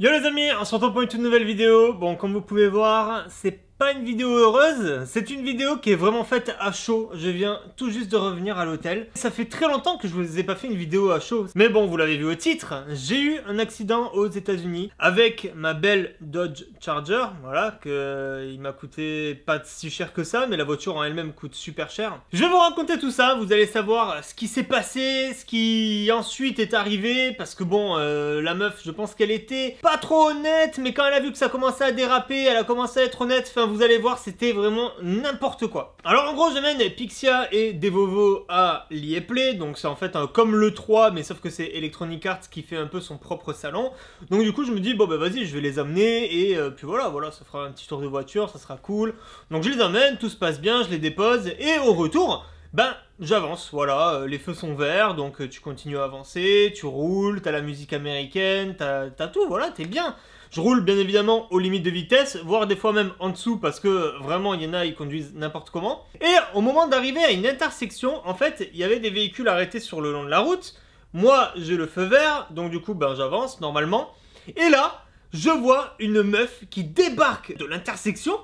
Yo les amis, on se retrouve pour une toute nouvelle vidéo. Bon, comme vous pouvez voir, c'est pas une vidéo heureuse, c'est une vidéo qui est vraiment faite à chaud. Je viens tout juste de revenir à l'hôtel. Ça fait très longtemps que je vous ai pas fait une vidéo à chaud. Mais bon, vous l'avez vu au titre, j'ai eu un accident aux États-Unis avec ma belle Dodge Charger. Voilà, il m'a coûté pas si cher que ça, mais la voiture en elle-même coûte super cher. Je vais vous raconter tout ça, vous allez savoir ce qui s'est passé, ce qui ensuite est arrivé, parce que bon, la meuf, je pense qu'elle était pas trop honnête, mais quand elle a vu que ça commençait à déraper, elle a commencé à être honnête. Enfin, vous allez voir, c'était vraiment n'importe quoi. Alors en gros, j'amène Pixia et Devovo à l'EA Play, donc c'est en fait comme le 3, mais sauf que c'est Electronic Arts qui fait un peu son propre salon. Donc du coup, je me dis, bon bah vas-y, je vais les amener, et puis voilà, ça fera un petit tour de voiture, ça sera cool. Donc je les amène, tout se passe bien, je les dépose, et au retour, ben, j'avance, voilà, les feux sont verts, donc tu continues à avancer, tu roules, t'as la musique américaine, t'as tout, voilà, t'es bien. Je roule bien évidemment aux limites de vitesse, voire des fois même en dessous, parce que vraiment, il y en a, ils conduisent n'importe comment. Et au moment d'arriver à une intersection, en fait, il y avait des véhicules arrêtés sur le long de la route. Moi, j'ai le feu vert, donc du coup, ben, j'avance normalement. Et là, je vois une meuf qui débarque de l'intersection,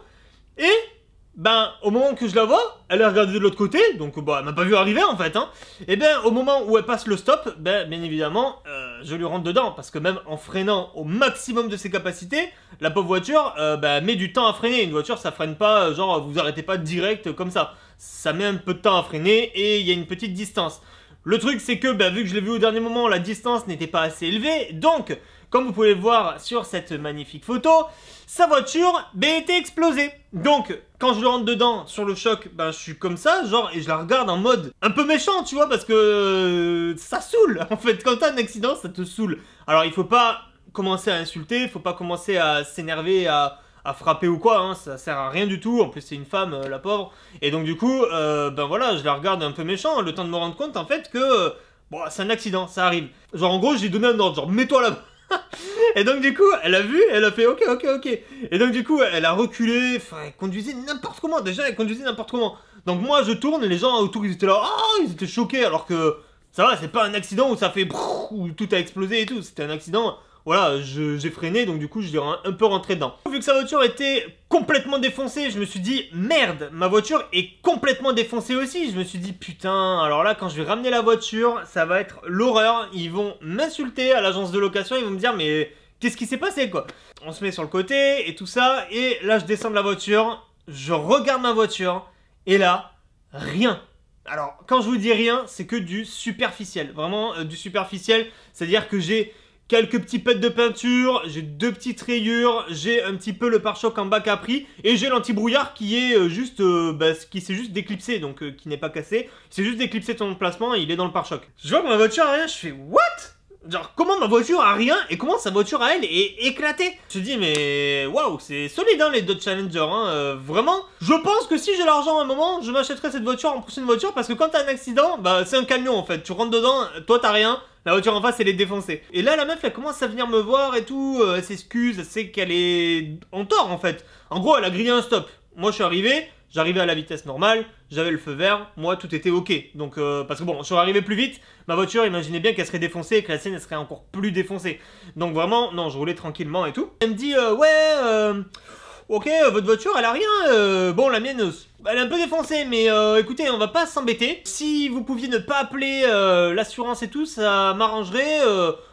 et... ben, au moment que je la vois, elle a regardé de l'autre côté, donc bah, elle m'a pas vu arriver en fait, hein. Et bien, au moment où elle passe le stop, ben, bien évidemment, je lui rentre dedans, parce que même en freinant au maximum de ses capacités, la pauvre voiture, ben, met du temps à freiner. Une voiture, ça freine pas, genre, vous arrêtez pas direct comme ça. Ça met un peu de temps à freiner, et il y a une petite distance. Le truc, c'est que, ben, vu que je l'ai vu au dernier moment, la distance n'était pas assez élevée, donc... comme vous pouvez le voir sur cette magnifique photo, sa voiture était explosée. Donc, quand je le rentre dedans, sur le choc, ben je suis comme ça, genre, et je la regarde en mode un peu méchant, tu vois, parce que ça saoule. En fait, quand t'as un accident, ça te saoule. Alors, il faut pas commencer à insulter, il faut pas commencer à s'énerver, à frapper ou quoi, hein, ça sert à rien du tout. En plus, c'est une femme, la pauvre. Et donc, du coup, ben voilà, je la regarde un peu méchant, le temps de me rendre compte, en fait, que... bon, c'est un accident, ça arrive. Genre, en gros, j'ai donné un ordre, genre, mets-toi là-bas. Et donc du coup, elle a vu, elle a fait ok. Et donc du coup, elle a reculé, enfin, elle conduisait n'importe comment. Déjà, elle conduisait n'importe comment. Donc moi, je tourne, et les gens autour, ils étaient là, oh, ils étaient choqués, alors que ça va, c'est pas un accident où ça fait brrr, où tout a explosé et tout. C'était un accident, voilà, j'ai freiné, donc du coup, je l'ai un peu rentré dedans. Vu que sa voiture était complètement défoncée, je me suis dit, merde, ma voiture est complètement défoncée aussi. Je me suis dit, putain, alors là, quand je vais ramener la voiture, ça va être l'horreur. Ils vont m'insulter à l'agence de location, ils vont me dire, mais qu'est-ce qui s'est passé, quoi? On se met sur le côté et tout ça, et là, je descends de la voiture, je regarde ma voiture, et là, rien. Alors, quand je vous dis rien, c'est que du superficiel, vraiment du superficiel, c'est-à-dire que j'ai quelques petits pets de peinture, j'ai deux petites rayures, j'ai un petit peu le pare-choc en bas qui a pris, et j'ai l'anti-brouillard qui est juste, qui s'est juste déclipsé, donc qui n'est pas cassé, il s'est juste déclipsé de son emplacement et il est dans le pare-choc. Je vois que ma voiture a rien, je fais what? Genre, comment ma voiture a rien et comment sa voiture à elle est éclatée? Je me dis, mais waouh, c'est solide, hein, les Dodge Challenger, hein, vraiment. Je pense que si j'ai l'argent à un moment, je m'achèterai cette voiture en prochaine voiture, parce que quand t'as un accident, bah, c'est un camion en fait. Tu rentres dedans, toi t'as rien, la voiture en face elle est défoncée. Et là, la meuf, elle commence à venir me voir et tout, elle s'excuse, elle sait qu'elle est en tort en fait. En gros, elle a grillé un stop. Moi, je suis arrivé. J'arrivais à la vitesse normale, j'avais le feu vert, moi tout était ok. Donc, parce que bon, je suis arrivé plus vite, ma voiture, imaginez bien qu'elle serait défoncée et que la sienne, elle serait encore plus défoncée. Donc vraiment, non, je roulais tranquillement et tout. Elle me dit, ouais, ok, votre voiture, elle a rien. Bon, la mienne, elle est un peu défoncée, mais écoutez, on va pas s'embêter. Si vous pouviez ne pas appeler l'assurance et tout, ça m'arrangerait.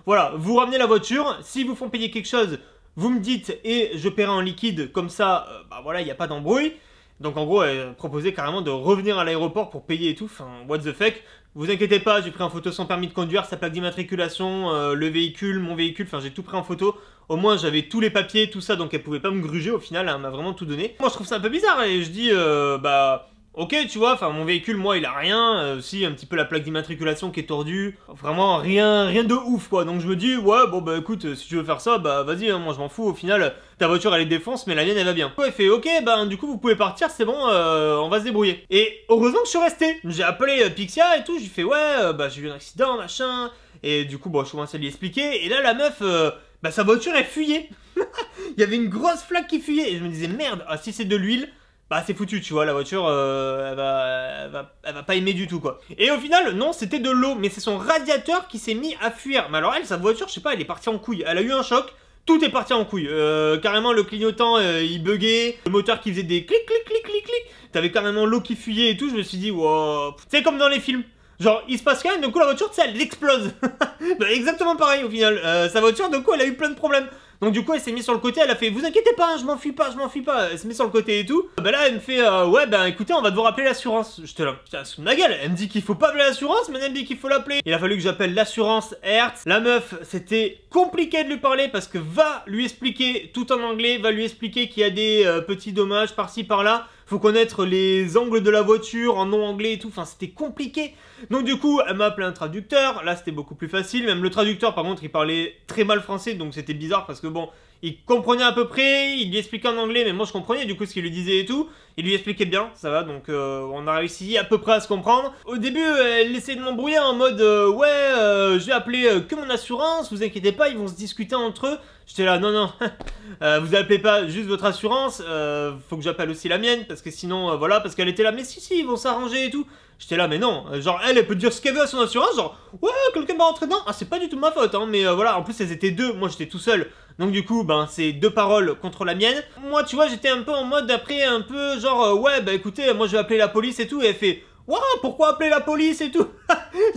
Voilà, vous ramenez la voiture, s'ils vous font payer quelque chose, vous me dites et je paierai en liquide, comme ça, bah voilà, il n'y a pas d'embrouille. Donc en gros, elle proposait carrément de revenir à l'aéroport pour payer et tout, enfin, what the fuck. Vous inquiétez pas, j'ai pris en photo son permis de conduire, sa plaque d'immatriculation, le véhicule, mon véhicule, enfin j'ai tout pris en photo. Au moins j'avais tous les papiers, tout ça, donc elle pouvait pas me gruger au final, elle m'a vraiment tout donné. Moi je trouve ça un peu bizarre, et je dis, bah... ok, tu vois, enfin mon véhicule, moi, il a rien, si, un petit peu la plaque d'immatriculation qui est tordue, vraiment rien de ouf, quoi. Donc je me dis, ouais, bon, bah écoute, si tu veux faire ça, bah vas-y, hein, moi je m'en fous, au final, ta voiture, elle est défonce, mais la mienne, elle va bien. Ouais, il fait, ok, bah du coup, vous pouvez partir, c'est bon, on va se débrouiller. Et heureusement que je suis resté. J'ai appelé Pixia et tout, j'ai fait, ouais, bah j'ai eu un accident, machin, et du coup, bon, je commence à lui expliquer, et là, la meuf, bah sa voiture, elle fuyait. Il y avait une grosse flaque qui fuyait, et je me disais, merde, ah, si c'est de l'huile, bah c'est foutu, tu vois, la voiture, elle va pas aimer du tout, quoi. Et au final, non, c'était de l'eau, mais c'est son radiateur qui s'est mis à fuir. Mais alors elle, sa voiture, je sais pas, elle est partie en couille. Elle a eu un choc, tout est parti en couille. Carrément, le clignotant, il buguait. Le moteur qui faisait des clic, clic, clic, clic, clic. T'avais carrément l'eau qui fuyait et tout. Je me suis dit, wow. C'est comme dans les films. Genre, il se passe rien, d'un coup, la voiture, tu sais, elle explose. Bah, exactement pareil, au final. Sa voiture, d'un coup, elle a eu plein de problèmes. Donc du coup elle s'est mise sur le côté, elle a fait vous inquiétez pas, hein, je m'enfuis pas, elle se met sur le côté et tout. Bah là elle me fait ouais bah écoutez on va devoir appeler l'assurance. J'étais là, putain sous ma gueule, elle me dit qu'il faut pas appeler l'assurance, mais elle me dit qu'il faut l'appeler. Il a fallu que j'appelle l'assurance Hertz. La meuf c'était compliqué de lui parler parce que va lui expliquer tout en anglais, va lui expliquer qu'il y a des petits dommages par-ci par-là. Faut connaître les angles de la voiture en non anglais et tout, enfin c'était compliqué. Donc du coup elle m'a appelé un traducteur, là c'était beaucoup plus facile. Même le traducteur par contre il parlait très mal français donc c'était bizarre parce que bon, il comprenait à peu près, il lui expliquait en anglais mais moi je comprenais du coup ce qu'il lui disait et tout. Il lui expliquait bien, ça va, donc on a réussi à peu près à se comprendre. Au début elle essayait de m'embrouiller en mode ouais je vais appeler que mon assurance, vous inquiétez pas ils vont se discuter entre eux. J'étais là non non, vous appelez pas juste votre assurance, faut que j'appelle aussi la mienne parce que sinon voilà, parce qu'elle était là mais si ils vont s'arranger et tout. J'étais là mais non, genre elle peut dire ce qu'elle veut à son assurance, genre ouais quelqu'un va rentrer dedans, ah c'est pas du tout ma faute hein, mais voilà en plus elles étaient deux, moi j'étais tout seul. Donc du coup ben c'est deux paroles contre la mienne. Moi tu vois j'étais un peu en mode après un peu genre ouais bah écoutez moi je vais appeler la police et tout et elle fait waouh pourquoi appeler la police et tout.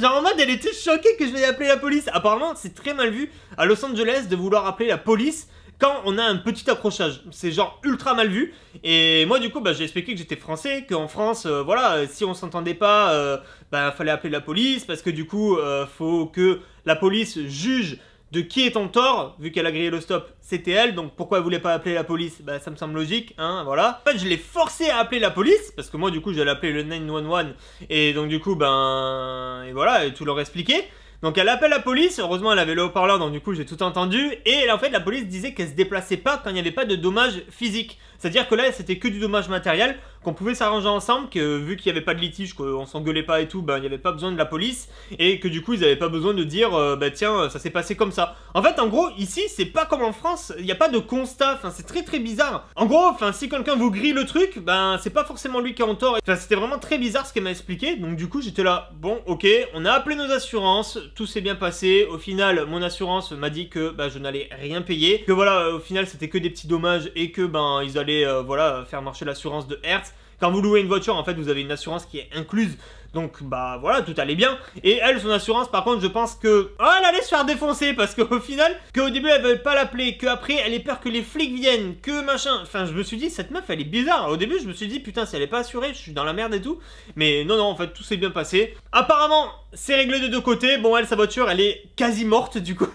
Genre en mode elle était choquée que je vais appeler la police. Apparemment c'est très mal vu à Los Angeles de vouloir appeler la police quand on a un petit accrochage, c'est genre ultra mal vu. Et moi du coup bah, j'ai expliqué que j'étais français, qu'en France voilà si on s'entendait pas bah fallait appeler la police parce que du coup faut que la police juge de qui est en tort, vu qu'elle a grillé le stop, c'était elle, donc pourquoi elle voulait pas appeler la police? Bah ça me semble logique, hein, voilà. En fait je l'ai forcé à appeler la police, parce que moi du coup j'allais appeler le 911, et donc du coup ben... et voilà, et tout leur expliquer. Donc elle appelle la police, heureusement elle avait le haut-parleur donc du coup j'ai tout entendu. Et en fait la police disait qu'elle se déplaçait pas quand il n'y avait pas de dommages physiques. C'est-à-dire que là c'était que du dommage matériel, qu'on pouvait s'arranger ensemble, que vu qu'il n'y avait pas de litige, qu'on s'engueulait pas et tout, ben il n'y avait pas besoin de la police. Et que du coup ils n'avaient pas besoin de dire bah tiens ça s'est passé comme ça. En fait en gros ici c'est pas comme en France, il n'y a pas de constat, enfin c'est très très bizarre. En gros enfin si quelqu'un vous grille le truc, ben c'est pas forcément lui qui est en tort. Enfin c'était vraiment très bizarre ce qu'elle m'a expliqué. Donc du coup j'étais là, bon ok, on a appelé nos assurances, tout s'est bien passé. Au final mon assurance m'a dit que bah, je n'allais rien payer, que voilà au final c'était que des petits dommages et que ben ils allaient voilà faire marcher l'assurance de Hertz. Quand vous louez une voiture en fait vous avez une assurance qui est incluse. Donc bah voilà tout allait bien. Et elle son assurance par contre je pense que oh, elle allait se faire défoncer parce qu'au final qu'au début elle veut pas l'appeler, qu'après elle ait peur que les flics viennent, que machin. Enfin je me suis dit cette meuf elle est bizarre. Au début je me suis dit putain si elle est pas assurée je suis dans la merde et tout. Mais non non en fait tout s'est bien passé. Apparemment c'est réglé de deux côtés. Bon elle sa voiture elle est quasi morte du coup.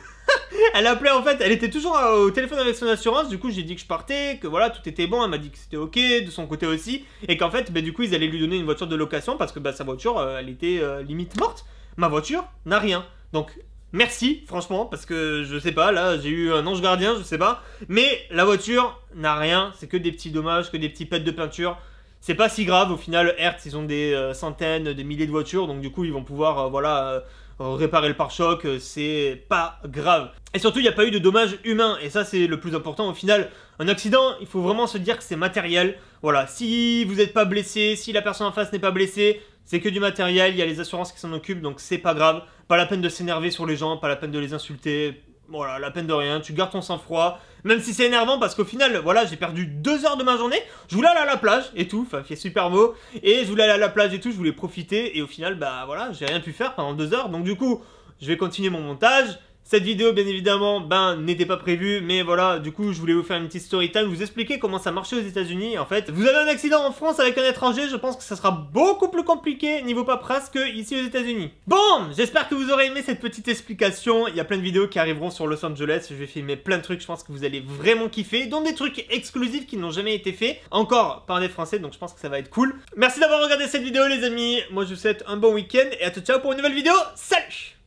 Elle appelait en fait, elle était toujours au téléphone avec son assurance, du coup j'ai dit que je partais, que voilà tout était bon, elle m'a dit que c'était ok, de son côté aussi, et qu'en fait bah, du coup ils allaient lui donner une voiture de location parce que bah, sa voiture elle était limite morte, ma voiture n'a rien, donc merci franchement parce que je sais pas, là j'ai eu un ange gardien, je sais pas, mais la voiture n'a rien, c'est que des petits dommages, que des petits pets de peinture. C'est pas si grave, au final Hertz ils ont des centaines, des milliers de voitures, donc du coup ils vont pouvoir voilà réparer le pare-choc, c'est pas grave. Et surtout il n'y a pas eu de dommages humains, et ça c'est le plus important au final. Un accident, il faut vraiment se dire que c'est matériel. Voilà, si vous n'êtes pas blessé, si la personne en face n'est pas blessée, c'est que du matériel, il y a les assurances qui s'en occupent, donc c'est pas grave. Pas la peine de s'énerver sur les gens, pas la peine de les insulter. Voilà, la peine de rien, tu gardes ton sang-froid. Même si c'est énervant parce qu'au final, voilà, j'ai perdu 2 heures de ma journée. Je voulais aller à la plage et tout, enfin, il fait super beau. Et je voulais aller à la plage et tout, je voulais profiter. Et au final, bah voilà, j'ai rien pu faire pendant 2 heures. Donc du coup, je vais continuer mon montage. Cette vidéo, bien évidemment, ben, n'était pas prévue, mais voilà, du coup, je voulais vous faire une petite story time, vous expliquer comment ça marchait aux États-Unis. En fait, vous avez un accident en France avec un étranger, je pense que ça sera beaucoup plus compliqué niveau paperasse que ici aux États-Unis. Bon, j'espère que vous aurez aimé cette petite explication. Il y a plein de vidéos qui arriveront sur Los Angeles. Je vais filmer plein de trucs, je pense que vous allez vraiment kiffer, dont des trucs exclusifs qui n'ont jamais été faits, encore par des Français, donc je pense que ça va être cool. Merci d'avoir regardé cette vidéo, les amis. Moi, je vous souhaite un bon week-end et à tout ciao pour une nouvelle vidéo. Salut!